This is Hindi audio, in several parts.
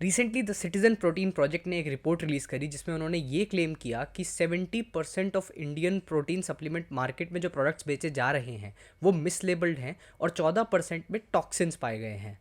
Recently the citizen protein project ने एक रिपोर्ट रिलीज़ करी जिसमें उन्होंने ये क्लेम किया कि 70% of Indian protein supplement market में जो प्रोडक्ट्स बेचे जा रहे हैं वो मिसलेबल्ड हैं और 14% में टॉक्सिन्स पाए गए हैं।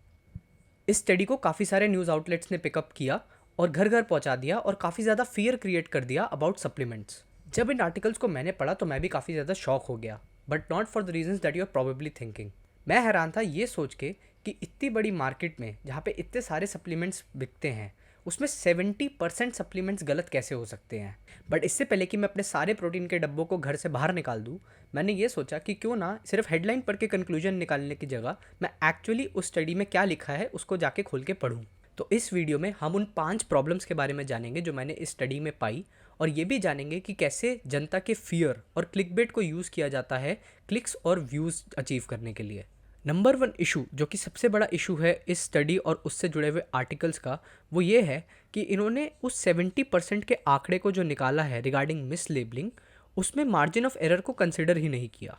इस स्टडी को काफ़ी सारे न्यूज़ आउटलेट्स ने पिकअप किया और घर घर पहुंचा दिया और काफ़ी ज़्यादा फियर क्रिएट कर दिया अबाउट सप्लीमेंट्स। जब इन आर्टिकल्स को मैंने पढ़ा तो मैं भी काफ़ी ज़्यादा शॉक हो गया, but not for the reasons that you are probably thinking. मैं हैरान था ये सोच के कि इतनी बड़ी मार्केट में जहाँ पे इतने सारे सप्लीमेंट्स बिकते हैं उसमें 70% सप्लीमेंट्स गलत कैसे हो सकते हैं। बट इससे पहले कि मैं अपने सारे प्रोटीन के डब्बों को घर से बाहर निकाल दूँ, मैंने ये सोचा कि क्यों ना सिर्फ हेडलाइन पढ़ के कंक्लूजन निकालने की जगह मैं एक्चुअली उस स्टडी में क्या लिखा है उसको जाके खोल के पढूं। तो इस वीडियो में हम उन 5 प्रॉब्लम्स के बारे में जानेंगे जो मैंने इस स्टडी में पाई, और ये भी जानेंगे कि कैसे जनता के फियर और क्लिकबेट को यूज़ किया जाता है क्लिक्स और व्यूज़ अचीव करने के लिए। नंबर 1 इशू जो कि सबसे बड़ा इशू है इस स्टडी और उससे जुड़े हुए आर्टिकल्स का, वो ये है कि इन्होंने उस 70% के आंकड़े को जो निकाला है रिगार्डिंग मिस लेबलिंग, उसमें मार्जिन ऑफ एरर को कंसिडर ही नहीं किया।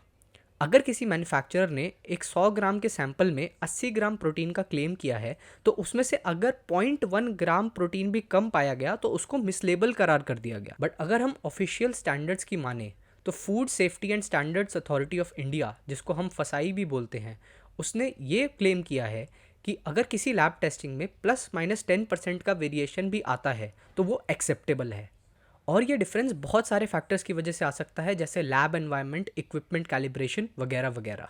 अगर किसी मैन्युफैक्चरर ने एक 100 ग्राम के सैंपल में 80 ग्राम प्रोटीन का क्लेम किया है तो उसमें से अगर 0.1 ग्राम प्रोटीन भी कम पाया गया तो उसको मिसलेबल करार कर दिया गया। बट अगर हम ऑफिशियल स्टैंडर्ड्स की माने तो food safety and standards authority of India, जिसको हम फसाई भी बोलते हैं, उसने ये क्लेम किया है कि अगर किसी लैब टेस्टिंग में ±10% का वेरिएशन भी आता है तो वो एक्सेप्टेबल है। और ये डिफरेंस बहुत सारे फैक्टर्स की वजह से आ सकता है, जैसे लैब एनवायरनमेंट, इक्विपमेंट कैलिब्रेशन वगैरह वगैरह।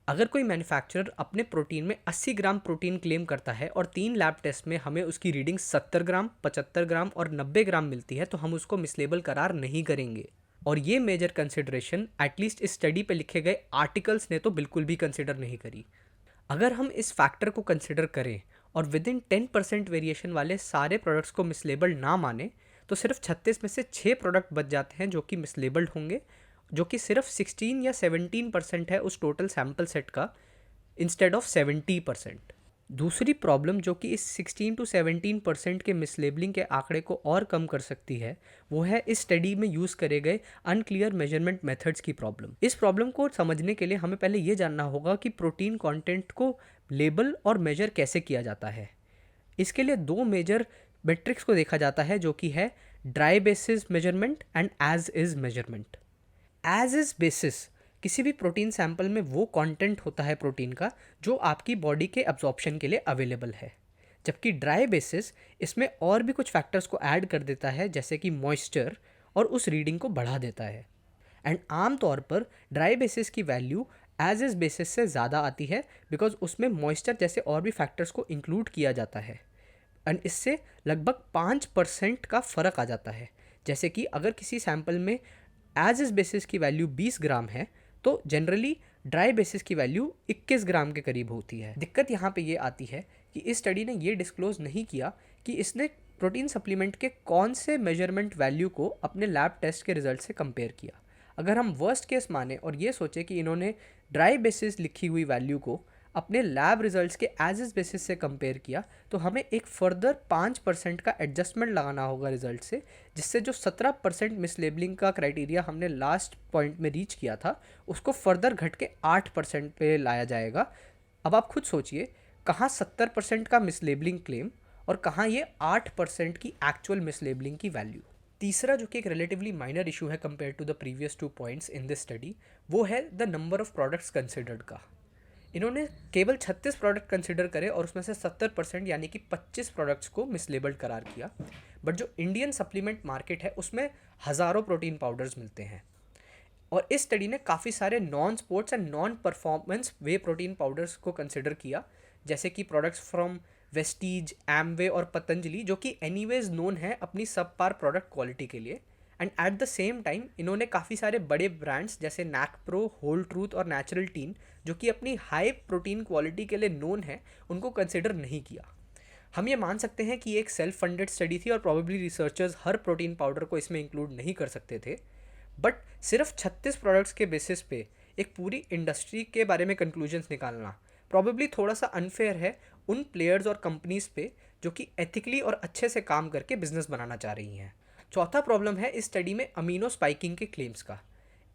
अगर कोई मैन्युफैक्चरर अपने प्रोटीन में 80 ग्राम प्रोटीन क्लेम करता है और 3 लैब टेस्ट में हमें उसकी रीडिंग 70 ग्राम, 75 ग्राम और 90 ग्राम मिलती है तो हम उसको मिसलेबल करार नहीं करेंगे। और ये मेजर कंसिडरेशन एटलीस्ट इस स्टडी पे लिखे गए आर्टिकल्स ने तो बिल्कुल भी कंसिडर नहीं करी। अगर हम इस फैक्टर को कंसिडर करें और विद इन 10% वेरिएशन वाले सारे प्रोडक्ट्स को मिसलेबल ना माने तो सिर्फ 36 में से 6 प्रोडक्ट बच जाते हैं जो कि मिसलेबल्ड होंगे, जो कि सिर्फ 16 या 17% है उस टोटल सैम्पल सेट का, इंस्टेड ऑफ 70%। दूसरी प्रॉब्लम जो कि इस 16 to 17% के मिसलेबलिंग के आंकड़े को और कम कर सकती है वो है इस स्टडी में यूज़ करे गए अनक्लियर मेजरमेंट मेथड्स की प्रॉब्लम। इस प्रॉब्लम को समझने के लिए हमें पहले ये जानना होगा कि प्रोटीन कंटेंट को लेबल और मेजर कैसे किया जाता है। इसके लिए 2 मेजर मेट्रिक्स को देखा जाता है जो कि है dry basis measurement and as is measurement. As is basis किसी भी प्रोटीन सैंपल में वो कंटेंट होता है प्रोटीन का जो आपकी बॉडी के एब्जॉर्प्शन के लिए अवेलेबल है, जबकि ड्राई बेसिस इसमें और भी कुछ फैक्टर्स को ऐड कर देता है जैसे कि मॉइस्चर, और उस रीडिंग को बढ़ा देता है। एंड आम तौर पर ड्राई बेसिस की वैल्यू एज इज बेसिस से ज़्यादा आती है बिकॉज उसमें मॉइस्चर जैसे और भी फैक्टर्स को इंक्लूड किया जाता है, एंड इससे लगभग 5% का फ़र्क आ जाता है। जैसे कि अगर किसी सैंपल में एज इज बेसिस की वैल्यू 20 ग्राम है तो जनरली ड्राई बेसिस की वैल्यू 21 ग्राम के करीब होती है। दिक्कत यहाँ पे ये आती है कि इस स्टडी ने ये डिस्क्लोज नहीं किया कि इसने प्रोटीन सप्लीमेंट के कौन से मेजरमेंट वैल्यू को अपने लैब टेस्ट के रिजल्ट से कंपेयर किया। अगर हम वर्स्ट केस माने और ये सोचे कि इन्होंने ड्राई बेसिस लिखी हुई वैल्यू को अपने लैब रिजल्ट्स के एज इज बेसिस से कंपेयर किया तो हमें एक फर्दर 5% का एडजस्टमेंट लगाना होगा रिजल्ट से, जिससे जो 17% मिसलेबलिंग का क्राइटेरिया हमने लास्ट पॉइंट में रीच किया था उसको फर्दर घट के 8% पे लाया जाएगा। अब आप खुद सोचिए, कहाँ 70% का मिसलेबलिंग क्लेम और कहाँ ये 8% की एक्चुअल मिसलेबलिंग की वैल्यू। तीसरा जो कि एक रिलेटिवली माइनर इशू है compare to the previous 2 points in this study, वो है the number of products considered का। इन्होंने केवल 36 प्रोडक्ट कंसिडर करे और उसमें से 70% यानी कि 25 प्रोडक्ट्स को मिसलेबल्ड करार किया। बट जो इंडियन सप्लीमेंट मार्केट है उसमें हज़ारों प्रोटीन पाउडर्स मिलते हैं, और इस स्टडी ने काफ़ी सारे non sports and non performance way protein powders को कंसिडर किया, जैसे कि प्रोडक्ट्स फ्रॉम वेस्टीज, एमवे और पतंजलि, जो कि एनीवेज नोन है अपनी सब पार प्रोडक्ट क्वालिटी के लिए। And at the same time इन्होंने काफ़ी सारे बड़े ब्रांड्स जैसे नैकप्रो, होल ट्रूथ और नेचुरल टीन, जो कि अपनी हाई प्रोटीन क्वालिटी के लिए नोन है, उनको कंसिडर नहीं किया। हम ये मान सकते हैं कि ये एक सेल्फ फंडेड स्टडी थी और प्रॉबेबली रिसर्चर्स हर प्रोटीन पाउडर को इसमें इंक्लूड नहीं कर सकते थे। बट सिर्फ 36 प्रोडक्ट्स के बेसिस पे एक पूरी इंडस्ट्री के बारे में कंक्लूजन्स निकालना प्रॉबेबली थोड़ा सा अनफेयर है उन प्लेयर्स और कंपनीज पे जो कि एथिकली और अच्छे से काम करके बिजनेस बनाना चाह रही हैं। चौथा प्रॉब्लम है इस स्टडी में अमीनो स्पाइकिंग के क्लेम्स का।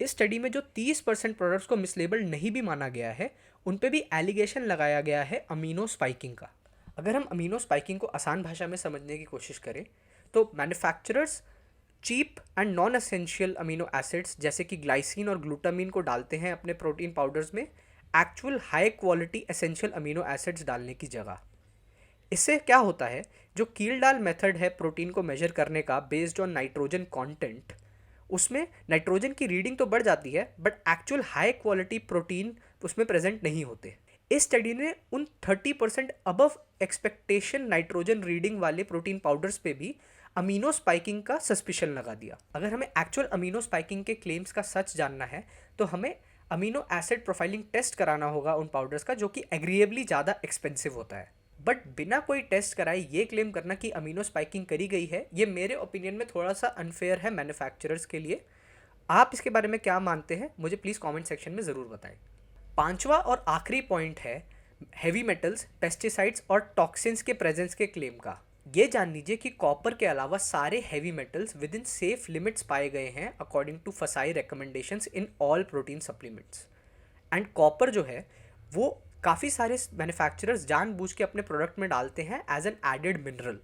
इस स्टडी में जो 30% प्रोडक्ट्स को मिसलेबल नहीं भी माना गया है उन पे भी एलिगेशन लगाया गया है अमीनो स्पाइकिंग का। अगर हम अमीनो स्पाइकिंग को आसान भाषा में समझने की कोशिश करें तो manufacturers cheap and non essential amino acids जैसे कि ग्लाइसिन और ग्लूटामिन को डालते हैं अपने प्रोटीन पाउडर्स में actual high quality essential amino acids डालने की जगह। इससे क्या होता है, जो कील-डाल मेथड है प्रोटीन को मेजर करने का बेस्ड ऑन नाइट्रोजन कंटेंट, उसमें नाइट्रोजन की रीडिंग तो बढ़ जाती है but actual high quality protein उसमें प्रेजेंट नहीं होते। इस स्टडी ने उन 30% अबव एक्सपेक्टेशन नाइट्रोजन रीडिंग वाले प्रोटीन पाउडर्स पे भी अमीनो स्पाइकिंग का सस्पिशन लगा दिया। अगर हमें एक्चुअल अमीनो स्पाइकिंग के क्लेम्स का सच जानना है तो हमें अमीनो एसिड प्रोफाइलिंग टेस्ट कराना होगा उन पाउडर्स का, जो कि एग्रीएबली ज़्यादा एक्सपेंसिव होता है। बट बिना कोई टेस्ट कराए ये क्लेम करना कि अमीनो स्पाइकिंग करी गई है, ये मेरे ओपिनियन में थोड़ा सा अनफेयर है मैन्युफैक्चरर्स के लिए। आप इसके बारे में क्या मानते हैं, मुझे प्लीज़ कमेंट सेक्शन में ज़रूर बताएं। पांचवा और आखिरी पॉइंट है हेवी मेटल्स, पेस्टिसाइड्स और टॉक्सिन्स के प्रेजेंस के क्लेम का। ये जान लीजिए कि कॉपर के अलावा सारे heavy metals with in safe limits पाए गए हैं अकॉर्डिंग टू फसाई recommendations in all protein supplements. And copper जो है वो काफ़ी सारे मैन्युफैक्चरर्स जानबूझ के अपने प्रोडक्ट में डालते हैं एज एन एडेड मिनरल।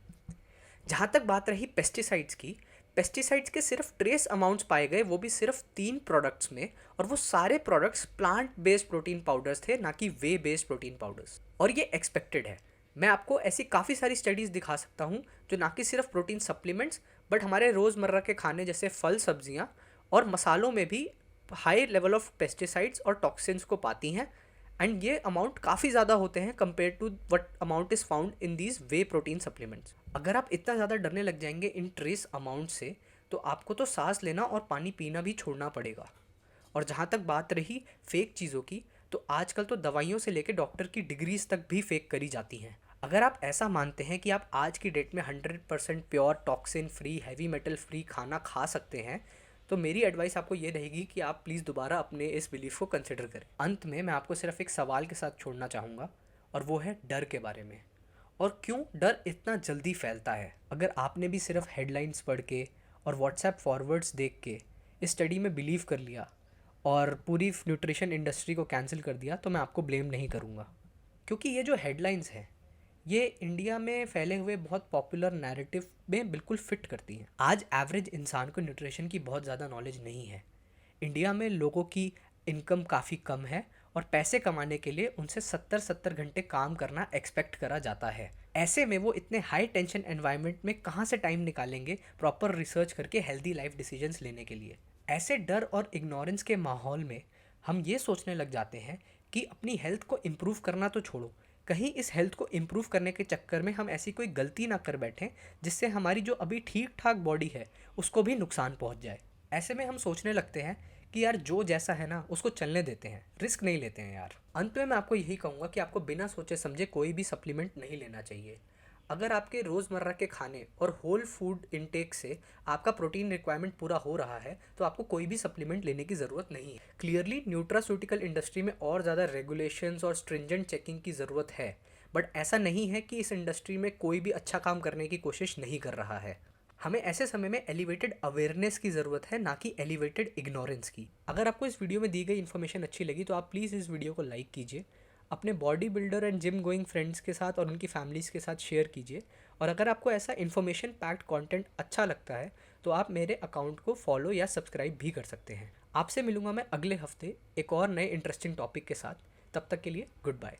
जहाँ तक बात रही पेस्टिसाइड्स की, पेस्टिसाइड्स के सिर्फ ट्रेस अमाउंट्स पाए गए, वो भी सिर्फ 3 प्रोडक्ट्स में, और वो सारे products plant based protein powders थे, ना कि वे बेस्ड प्रोटीन पाउडर्स। और ये एक्सपेक्टेड है। मैं आपको ऐसी काफ़ी सारी स्टडीज़ दिखा सकता हूँ जो ना कि सिर्फ प्रोटीन सप्लीमेंट्स बट हमारे रोज़मर्रा के खाने जैसे फल, सब्जियाँ और मसालों में भी हाई लेवल ऑफ पेस्टिसाइड्स और टॉक्सिन्स को पाती हैं। एंड ये अमाउंट काफ़ी ज़्यादा होते हैं compare to what amount is found in these whey protein supplements. अगर आप इतना ज़्यादा डरने लग जाएंगे इन ट्रेस अमाउंट से तो आपको तो सांस लेना और पानी पीना भी छोड़ना पड़ेगा। और जहाँ तक बात रही फेक चीज़ों की, तो आजकल तो दवाइयों से लेकर डॉक्टर की डिग्रीज तक भी फेक करी जाती हैं। अगर आप ऐसा मानते हैं कि आप आज की डेट में 100% pure, toxin free, heavy metal free खाना खा सकते हैं, तो मेरी एडवाइस आपको ये रहेगी कि आप प्लीज़ दोबारा अपने इस बिलीफ को कंसिडर करें। अंत में मैं आपको सिर्फ एक सवाल के साथ छोड़ना चाहूँगा, और वो है डर के बारे में, और क्यों डर इतना जल्दी फैलता है। अगर आपने भी सिर्फ हेडलाइंस पढ़ के और व्हाट्सएप फॉरवर्ड्स देख के इस स्टडी में बिलीव कर लिया और पूरी न्यूट्रिशन इंडस्ट्री को कैंसिल कर दिया, तो मैं आपको ब्लेम नहीं करूँगा, क्योंकि ये जो हेडलाइंस हैं ये इंडिया में फैले हुए बहुत पॉपुलर नैरेटिव में बिल्कुल फिट करती हैं। आज एवरेज इंसान को न्यूट्रिशन की बहुत ज़्यादा नॉलेज नहीं है। इंडिया में लोगों की इनकम काफ़ी कम है और पैसे कमाने के लिए उनसे 70-70 घंटे काम करना एक्सपेक्ट करा जाता है। ऐसे में वो इतने हाई टेंशन एनवायरनमेंट में कहाँ से टाइम निकालेंगे प्रॉपर रिसर्च करके हेल्दी लाइफ डिसीजंस लेने के लिए। ऐसे डर और इग्नोरेंस के माहौल में हम ये सोचने लग जाते हैं कि अपनी हेल्थ को इम्प्रूव करना तो छोड़ो, कहीं इस हेल्थ को इम्प्रूव करने के चक्कर में हम ऐसी कोई गलती ना कर बैठें जिससे हमारी जो अभी ठीक ठाक बॉडी है उसको भी नुकसान पहुंच जाए। ऐसे में हम सोचने लगते हैं कि यार जो जैसा है ना उसको चलने देते हैं, रिस्क नहीं लेते हैं यार। अंत में मैं आपको यही कहूँगा कि आपको बिना सोचे समझे कोई भी सप्लीमेंट नहीं लेना चाहिए। अगर आपके रोज़मर्रा के खाने और होल फूड इनटेक से आपका प्रोटीन रिक्वायरमेंट पूरा हो रहा है तो आपको कोई भी सप्लीमेंट लेने की ज़रूरत नहीं है। क्लियरली न्यूट्रास्यूटिकल इंडस्ट्री में और ज़्यादा रेगुलेशंस और स्ट्रिंजेंट चेकिंग की ज़रूरत है, बट ऐसा नहीं है कि इस इंडस्ट्री में कोई भी अच्छा काम करने की कोशिश नहीं कर रहा है। हमें ऐसे समय में एलिवेटेड अवेयरनेस की ज़रूरत है, ना कि एलिवेटेड इग्नोरेंस की। अगर आपको इस वीडियो में दी गई इन्फॉर्मेशन अच्छी लगी तो आप प्लीज़ इस वीडियो को लाइक कीजिए, अपने body builder and gym going friends के साथ और उनकी फैमिलीज़ के साथ शेयर कीजिए। और अगर आपको ऐसा इन्फॉर्मेशन पैक्ड कंटेंट अच्छा लगता है तो आप मेरे अकाउंट को फॉलो या सब्सक्राइब भी कर सकते हैं। आपसे मिलूंगा मैं अगले हफ्ते एक और नए इंटरेस्टिंग टॉपिक के साथ। तब तक के लिए गुड बाय।